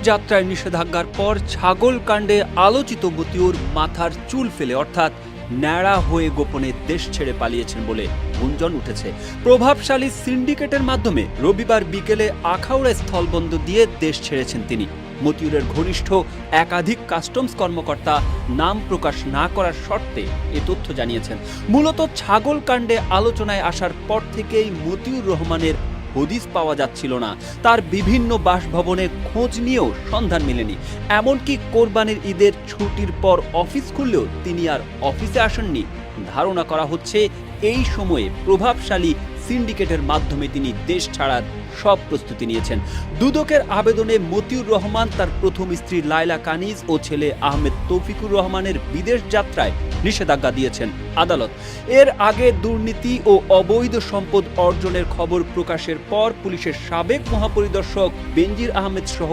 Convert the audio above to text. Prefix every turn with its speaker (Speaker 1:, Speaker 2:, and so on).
Speaker 1: যাত্রায় নিষেধাজ্ঞার পর ছাগল কাণ্ডে আলোচিত মতিউর মাথার চুল ফেলে অর্থাৎ ন্যাড়া হয়ে গোপনে দেশ ছেড়ে পালিয়েছেন বলে গুঞ্জন উঠেছে। প্রভাবশালী সিন্ডিকেটের মাধ্যমে রবিবার বিকেলে আখাউড়া স্থলবন্দর দিয়ে দেশ ছেড়েছেন তিনি। মতিউরের ঘনিষ্ঠ একাধিক কাস্টমস কর্মকর্তা নাম প্রকাশ না করার শর্তে এ তথ্য জানিয়েছেন। মূলত ছাগল কাণ্ডে আলোচনায় আসার পর থেকেই মতিউর রহমানের হদিস পাওয়া যাচ্ছিল না। তার বিভিন্ন বাসভবনে খোঁজ নিয়েও সন্ধান মেলেনি। এমনকি কোরবানির ঈদের ছুটির পর অফিস খুললেও তিনি আর অফিসে আসেননি। ধারণা করা হচ্ছে এই সময়ে প্রভাবশালী সিন্ডিকেটের মাধ্যমে তিনি দেশ ছাড়ার সব প্রস্তুতি নিয়েছেন। দুদকের আবেদনে মতিউর রহমান, তার প্রথম স্ত্রী লায়লা কানিজ ও ছেলে আহমেদ তৌফিকুর রহমানের বিদেশ যাত্রায় নিষেধাজ্ঞা দিয়েছেন আদালত। এর আগে দুর্নীতি ও অবৈধ সম্পদ অর্জনের খবর প্রকাশের পর পুলিশের সাবেক মহাপরিদর্শক বেনজির আহমেদ সহ